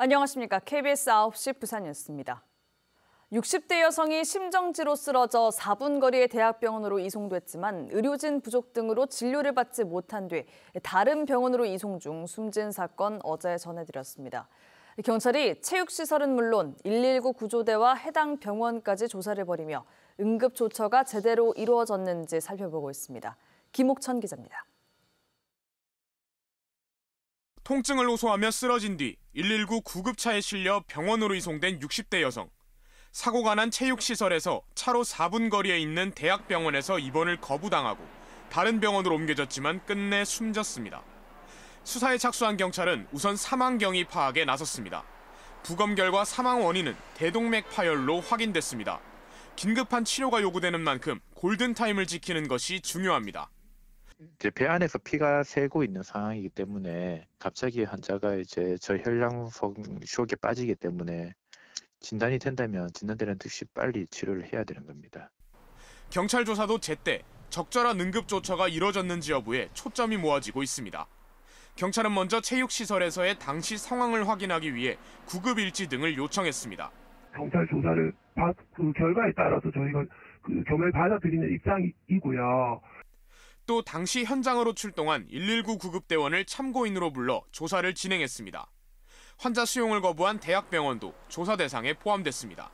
안녕하십니까. KBS 9시 부산 뉴스입니다. 60대 여성이 심정지로 쓰러져 4분 거리의 대학병원으로 이송됐지만 의료진 부족 등으로 진료를 받지 못한 뒤 다른 병원으로 이송 중 숨진 사건 어제 전해드렸습니다. 경찰이 체육시설은 물론 119 구조대와 해당 병원까지 조사를 벌이며 응급조처가 제대로 이루어졌는지 살펴보고 있습니다. 김옥천 기자입니다. 통증을 호소하며 쓰러진 뒤 119 구급차에 실려 병원으로 이송된 60대 여성. 사고가 난 체육시설에서 차로 4분 거리에 있는 대학병원에서 입원을 거부당하고 다른 병원으로 옮겨졌지만 끝내 숨졌습니다. 수사에 착수한 경찰은 우선 사망 경위 파악에 나섰습니다. 부검 결과 사망 원인은 대동맥 파열로 확인됐습니다. 긴급한 치료가 요구되는 만큼 골든타임을 지키는 것이 중요합니다. 이제 배 안에서 피가 새고 있는 상황이기 때문에 갑자기 환자가 이제 저혈량 쇼크에 빠지기 때문에 진단이 된다면 진단되는 듯이 빨리 치료를 해야 되는 겁니다. 경찰 조사도 제때 적절한 응급조처가 이뤄졌는지 여부에 초점이 모아지고 있습니다. 경찰은 먼저 체육시설에서의 당시 상황을 확인하기 위해 구급일지 등을 요청했습니다. 경찰 조사를 그 결과에 따라서 저희가 겸허히 받아들이는 입장이고요. 또 당시 현장으로 출동한 119 구급대원을 참고인으로 불러 조사를 진행했습니다. 환자 수용을 거부한 대학병원도 조사 대상에 포함됐습니다.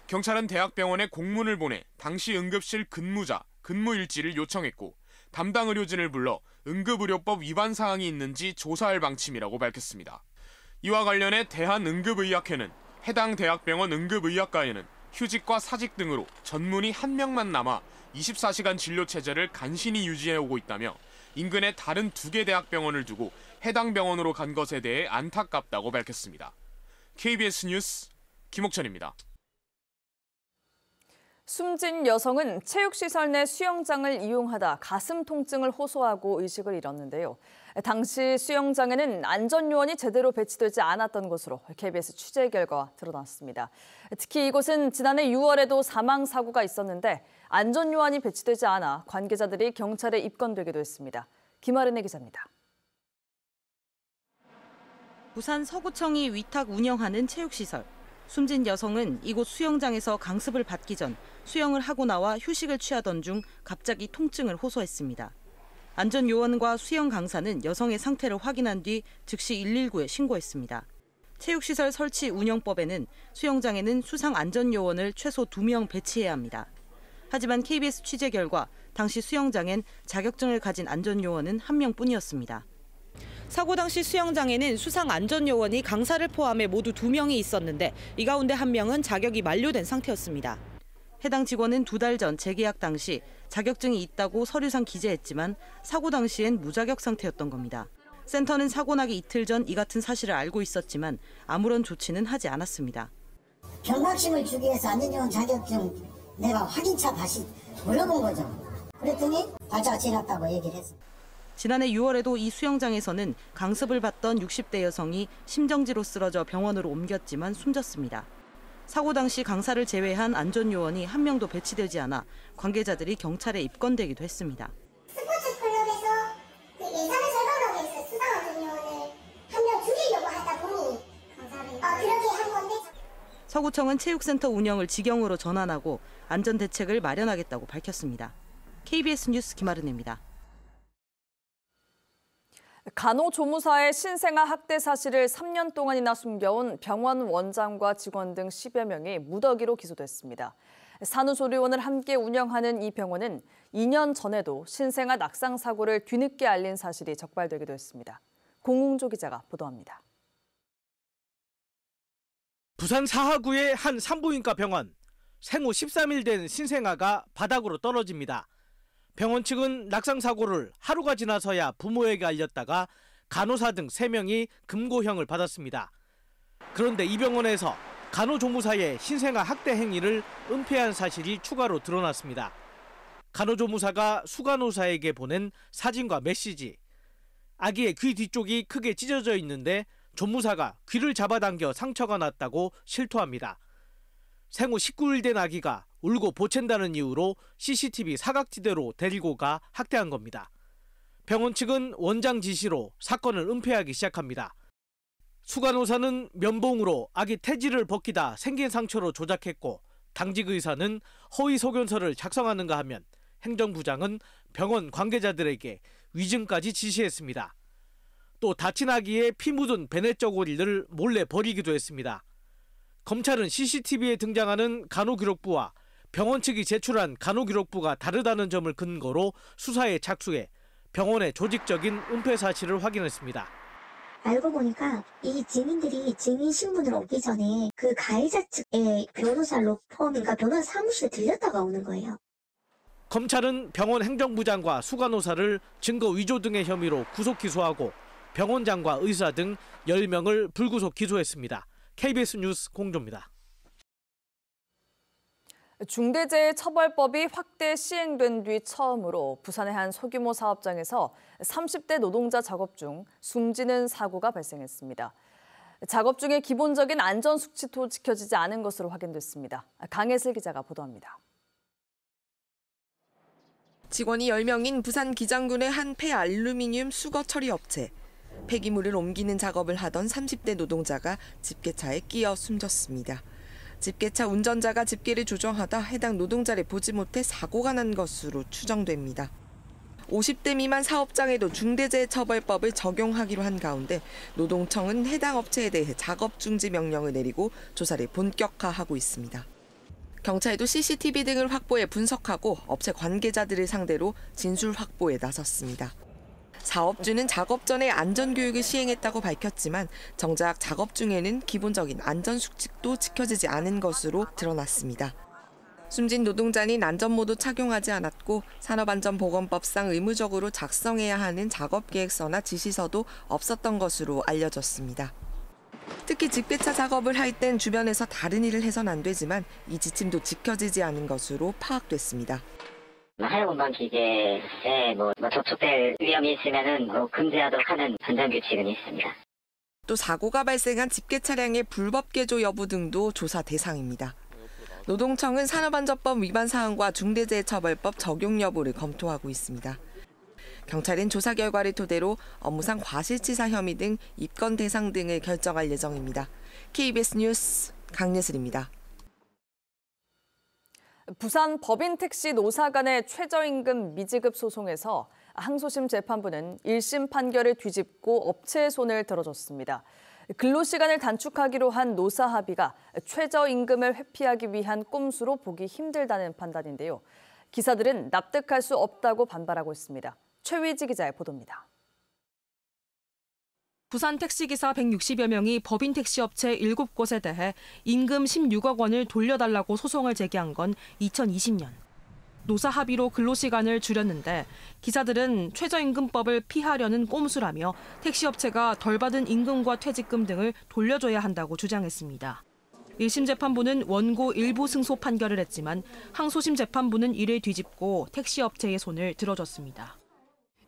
경찰은 대학병원에 공문을 보내 당시 응급실 근무자, 근무일지를 요청했고 담당 의료진을 불러 응급의료법 위반 사항이 있는지 조사할 방침이라고 밝혔습니다. 이와 관련해 대한응급의학회는 해당 대학병원 응급의학과에는 휴직과 사직 등으로 전문의 한 명만 남아 24시간 진료 체제를 간신히 유지해오고 있다며 인근의 다른 2개 대학병원을 두고 해당 병원으로 간 것에 대해 안타깝다고 밝혔습니다. KBS 뉴스 김옥천입니다. 숨진 여성은 체육시설 내 수영장을 이용하다 가슴 통증을 호소하고 의식을 잃었는데요. 당시 수영장에는 안전요원이 제대로 배치되지 않았던 것으로 KBS 취재 결과 드러났습니다. 특히 이곳은 지난해 6월에도 사망사고가 있었는데 안전요원이 배치되지 않아 관계자들이 경찰에 입건되기도 했습니다. 김아른의 기자입니다. 부산 서구청이 위탁 운영하는 체육시설. 숨진 여성은 이곳 수영장에서 강습을 받기 전 수영을 하고 나와 휴식을 취하던 중 갑자기 통증을 호소했습니다. 안전요원과 수영 강사는 여성의 상태를 확인한 뒤 즉시 119에 신고했습니다. 체육시설 설치 운영법에는 수영장에는 수상 안전요원을 최소 2명 배치해야 합니다. 하지만 KBS 취재 결과 당시 수영장엔 자격증을 가진 안전요원은 1명뿐이었습니다. 사고 당시 수영장에는 수상 안전요원이 강사를 포함해 모두 2명이 있었는데 이 가운데 1명은 자격이 만료된 상태였습니다. 해당 직원은 2달 전 재계약 당시 자격증이 있다고 서류상 기재했지만 사고 당시엔 무자격 상태였던 겁니다. 센터는 사고 나기 이틀 전 이 같은 사실을 알고 있었지만 아무런 조치는 하지 않았습니다. 경각심을 주기 위해서 안전요원 자격증 내가 확인차 다시 물어본 거죠. 그랬더니 발자가 지났다고 얘기를 했습니다. 지난해 6월에도 이 수영장에서는 강습을 받던 60대 여성이 심정지로 쓰러져 병원으로 옮겼지만 숨졌습니다. 사고 당시 강사를 제외한 안전요원이 1명도 배치되지 않아 관계자들이 경찰에 입건되기도 했습니다. 스포츠 클럽에서 예산을 절감하기 위해서 수상 안전요원을 1명 줄이려고 하다 보니 그렇게 한 건데. 서구청은 체육센터 운영을 직영으로 전환하고 안전대책을 마련하겠다고 밝혔습니다. KBS 뉴스 김아른입니다. 간호조무사의 신생아 학대 사실을 3년 동안이나 숨겨온 병원 원장과 직원 등 10여 명이 무더기로 기소됐습니다. 산후조리원을 함께 운영하는 이 병원은 2년 전에도 신생아 낙상 사고를 뒤늦게 알린 사실이 적발되기도 했습니다. 공웅조 기자가 보도합니다. 부산 사하구의 한 산부인과 병원. 생후 13일 된 신생아가 바닥으로 떨어집니다. 병원 측은 낙상 사고를 하루가 지나서야 부모에게 알렸다가 간호사 등 3명이 금고형을 받았습니다. 그런데 이 병원에서 간호조무사의 신생아 학대 행위를 은폐한 사실이 추가로 드러났습니다. 간호조무사가 수간호사에게 보낸 사진과 메시지. 아기의 귀 뒤쪽이 크게 찢어져 있는데 조무사가 귀를 잡아당겨 상처가 났다고 실토합니다. 생후 19일 된 아기가 울고 보챈다는 이유로 CCTV 사각지대로 데리고 가 학대한 겁니다. 병원 측은 원장 지시로 사건을 은폐하기 시작합니다. 수간호사는 면봉으로 아기 태지를 벗기다 생긴 상처로 조작했고 당직 의사는 허위 소견서를 작성하는가 하면 행정부장은 병원 관계자들에게 위증까지 지시했습니다. 또 다친 아기의 피 묻은 베네 저고리를 몰래 버리기도 했습니다. 검찰은 CCTV에 등장하는 간호기록부와 병원 측이 제출한 간호기록부가 다르다는 점을 근거로 수사에 착수해 병원의 조직적인 은폐 사실을 확인했습니다. 알고 보니까 이 증인들이 증인신문으로 오기 전에 그 가해자 측의 변호사 로펌, 그러니까 변호사 사무실에 들렸다가 오는 거예요. 검찰은 병원 행정부장과 수간호사를 증거 위조 등의 혐의로 구속 기소하고 병원장과 의사 등 10명을 불구속 기소했습니다. KBS 뉴스 공조입니다. 중대재해처벌법이 확대 시행된 뒤 처음으로 부산의 한 소규모 사업장에서 30대 노동자 작업 중 숨지는 사고가 발생했습니다. 작업 중에 기본적인 안전 수칙도 지켜지지 않은 것으로 확인됐습니다. 강혜슬 기자가 보도합니다. 직원이 10명인 부산 기장군의 한 폐알루미늄 수거 처리 업체. 폐기물을 옮기는 작업을 하던 30대 노동자가 집게차에 끼어 숨졌습니다. 집게차 운전자가 집게를 조정하다 해당 노동자를 보지 못해 사고가 난 것으로 추정됩니다. 50대 미만 사업장에도 중대재해처벌법을 적용하기로 한 가운데 노동청은 해당 업체에 대해 작업 중지 명령을 내리고 조사를 본격화하고 있습니다. 경찰도 CCTV 등을 확보해 분석하고 업체 관계자들을 상대로 진술 확보에 나섰습니다. 사업주는 작업 전에 안전교육을 시행했다고 밝혔지만 정작 작업 중에는 기본적인 안전수칙도 지켜지지 않은 것으로 드러났습니다. 숨진 노동자는 안전모도 착용하지 않았고 산업안전보건법상 의무적으로 작성해야 하는 작업계획서나 지시서도 없었던 것으로 알려졌습니다. 특히 집게차 작업을 할 땐 주변에서 다른 일을 해선 안 되지만 이 지침도 지켜지지 않은 것으로 파악됐습니다. 하얀 운반 기계에 접촉될 위험이 있으면은 금지하도록 하는 안전규칙은 있습니다. 또 사고가 발생한 집게 차량의 불법 개조 여부 등도 조사 대상입니다. 노동청은 산업안전법 위반 사항과 중대재해처벌법 적용 여부를 검토하고 있습니다. 경찰은 조사 결과를 토대로 업무상 과실치사 혐의 등 입건 대상 등을 결정할 예정입니다. KBS 뉴스 강예슬입니다. 부산 법인택시 노사 간의 최저임금 미지급 소송에서 항소심 재판부는 1심 판결을 뒤집고 업체의 손을 들어줬습니다. 근로시간을 단축하기로 한 노사 합의가 최저임금을 회피하기 위한 꼼수로 보기 힘들다는 판단인데요. 기사들은 납득할 수 없다고 반발하고 있습니다. 최위지 기자의 보도입니다. 부산 택시기사 160여 명이 법인 택시업체 7곳에 대해 임금 16억 원을 돌려달라고 소송을 제기한 건 2020년. 노사 합의로 근로시간을 줄였는데 기사들은 최저임금법을 피하려는 꼼수라며 택시업체가 덜 받은 임금과 퇴직금 등을 돌려줘야 한다고 주장했습니다. 1심 재판부는 원고 일부 승소 판결을 했지만 항소심 재판부는 이를 뒤집고 택시업체의 손을 들어줬습니다.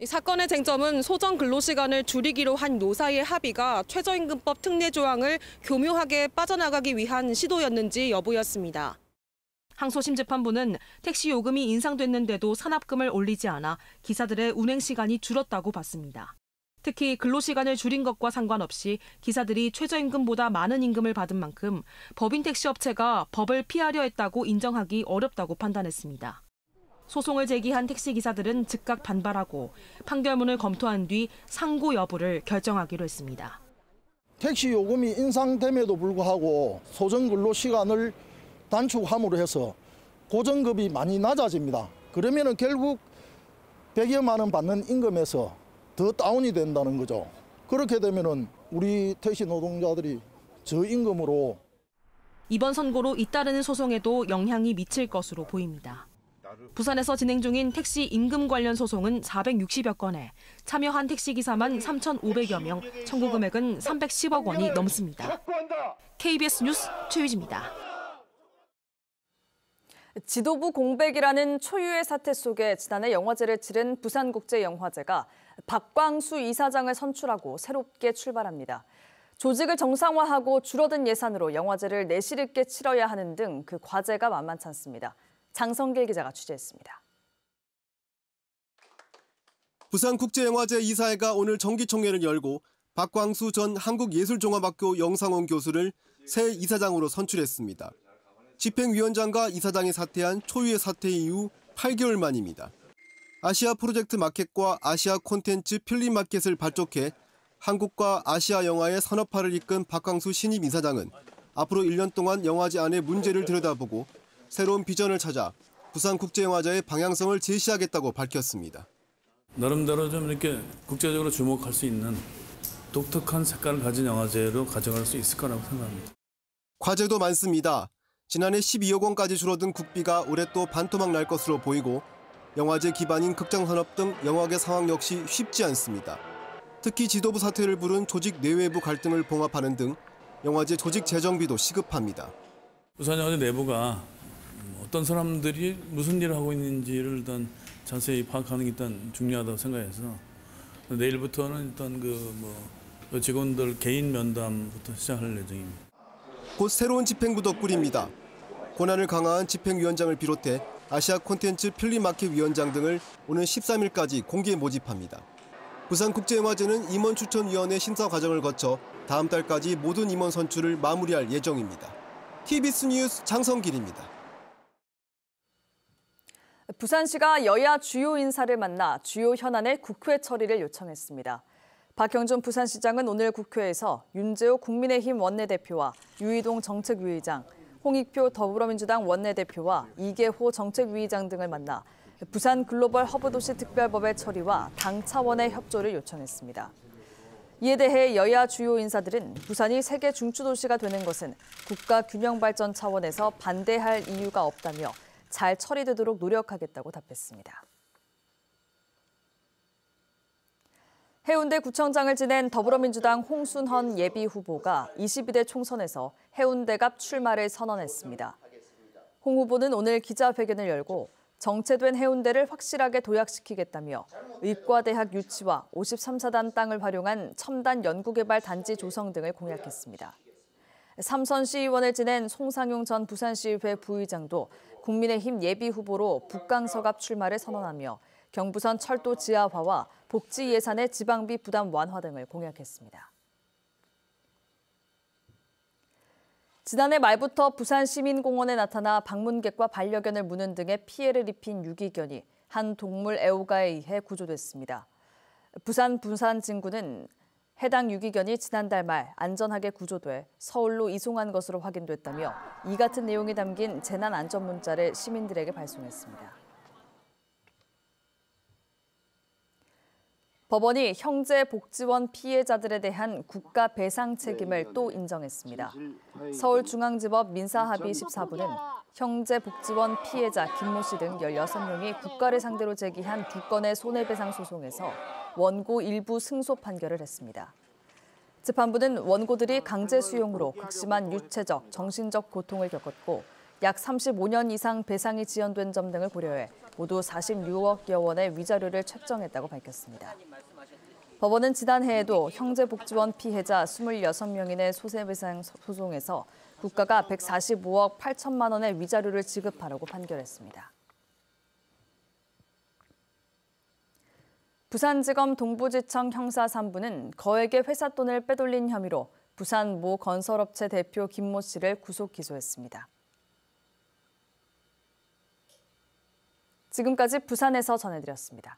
이 사건의 쟁점은 소정 근로시간을 줄이기로 한 노사의 합의가 최저임금법 특례 조항을 교묘하게 빠져나가기 위한 시도였는지 여부였습니다. 항소심 재판부는 택시 요금이 인상됐는데도 산합금을 올리지 않아 기사들의 운행 시간이 줄었다고 봤습니다. 특히 근로시간을 줄인 것과 상관없이 기사들이 최저임금보다 많은 임금을 받은 만큼 법인 택시업체가 법을 피하려 했다고 인정하기 어렵다고 판단했습니다. 소송을 제기한 택시기사들은 즉각 반발하고 판결문을 검토한 뒤 상고 여부를 결정하기로 했습니다. 택시 요금이 인상됨에도 불구하고 소정 근로시간을 단축함으로 해서 고정급이 많이 낮아집니다. 그러면 결국 100여만 원 받는 임금에서 더 다운이 된다는 거죠. 그렇게 되면 우리 택시 노동자들이 저임금으로 이번 선고로 잇따르는 소송에도 영향이 미칠 것으로 보입니다. 부산에서 진행 중인 택시 임금 관련 소송은 460여 건에 참여한 택시기사만 3,500여 명, 청구 금액은 310억 원이 넘습니다. KBS 뉴스 최유지입니다. 지도부 공백이라는 초유의 사태 속에 지난해 영화제를 치른 부산국제영화제가 박광수 이사장을 선출하고 새롭게 출발합니다. 조직을 정상화하고 줄어든 예산으로 영화제를 내실 있게 치러야 하는 등 그 과제가 만만치 않습니다. 장성길 기자가 취재했습니다. 부산국제영화제 이사회가 오늘 정기총회를 열고 박광수 전 한국예술종합학교 영상원 교수를 새 이사장으로 선출했습니다. 집행위원장과 이사장이 사퇴한 초유의 사퇴 이후 8개월 만입니다. 아시아 프로젝트 마켓과 아시아 콘텐츠 필름 마켓을 발족해 한국과 아시아 영화의 산업화를 이끈 박광수 신임 이사장은 앞으로 1년 동안 영화제 안의 문제를 들여다보고 새로운 비전을 찾아 부산국제영화제의 방향성을 제시하겠다고 밝혔습니다. 나름대로 좀 이렇게 국제적으로 주목할 수 있는 독특한 색깔을 가진 영화제로 가져갈 수 있을 거라고 생각합니다. 과제도 많습니다. 지난해 12억 원까지 줄어든 국비가 올해 또 반토막 날 것으로 보이고 영화제 기반인 극장산업 등 영화계 상황 역시 쉽지 않습니다. 특히 지도부 사퇴를 부른 조직 내외부 갈등을 봉합하는 등 영화제 조직 재정비도 시급합니다. 부산영화제 내부가 어떤 사람들이 무슨 일을 하고 있는지를 일단 자세히 파악하는 게 일단 중요하다고 생각해서 내일부터는 일단 직원들 개인 면담부터 시작할 예정입니다. 곧 새로운 집행부도 꾸립니다. 권한을 강화한 집행위원장을 비롯해 아시아 콘텐츠 필름마켓 위원장 등을 오는 13일까지 공개 모집합니다. 부산국제영화제는 임원추천위원회 심사 과정을 거쳐 다음 달까지 모든 임원 선출을 마무리할 예정입니다. TBS 뉴스 장성길입니다. 부산시가 여야 주요 인사를 만나 주요 현안의 국회 처리를 요청했습니다. 박형준 부산시장은 오늘 국회에서 윤재호 국민의힘 원내대표와 유이동 정책위의장, 홍익표 더불어민주당 원내대표와 이계호 정책위의장 등을 만나 부산 글로벌 허브도시 특별법의 처리와 당 차원의 협조를 요청했습니다. 이에 대해 여야 주요 인사들은 부산이 세계 중추도시가 되는 것은 국가 균형 발전 차원에서 반대할 이유가 없다며 잘 처리되도록 노력하겠다고 답했습니다. 해운대 구청장을 지낸 더불어민주당 홍순헌 예비후보가 22대 총선에서 해운대갑 출마를 선언했습니다. 홍 후보는 오늘 기자회견을 열고 정체된 해운대를 확실하게 도약시키겠다며 의과대학 유치와 53사단 땅을 활용한 첨단 연구개발 단지 조성 등을 공약했습니다. 삼선 시의원을 지낸 송상용 전 부산시의회 부의장도 국민의힘 예비후보로 북강서갑 출마를 선언하며 경부선 철도 지하화와 복지 예산의 지방비 부담 완화 등을 공약했습니다. 지난해 말부터 부산시민공원에 나타나 방문객과 반려견을 무는 등의 피해를 입힌 유기견이 한 동물 애호가에 의해 구조됐습니다. 부산 분산진구는 해당 유기견이 지난달 말 안전하게 구조돼 서울로 이송한 것으로 확인됐다며 이 같은 내용이 담긴 재난 안전 문자를 시민들에게 발송했습니다. 법원이 형제복지원 피해자들에 대한 국가 배상 책임을 또 인정했습니다. 서울중앙지법 민사합의 14부는 형제복지원 피해자 김모 씨 등 16명이 국가를 상대로 제기한 2건의 손해배상 소송에서 원고 일부 승소 판결을 했습니다. 재판부는 원고들이 강제 수용으로 극심한 유체적, 정신적 고통을 겪었고 약 35년 이상 배상이 지연된 점 등을 고려해 모두 46억여 원의 위자료를 책정했다고 밝혔습니다. 법원은 지난해에도 형제복지원 피해자 26명인의 손해배상 소송에서 국가가 145억 8천만 원의 위자료를 지급하라고 판결했습니다. 부산지검 동부지청 형사 3부는 거액의 회사 돈을 빼돌린 혐의로 부산 모 건설업체 대표 김모 씨를 구속 기소했습니다. 지금까지 부산에서 전해드렸습니다.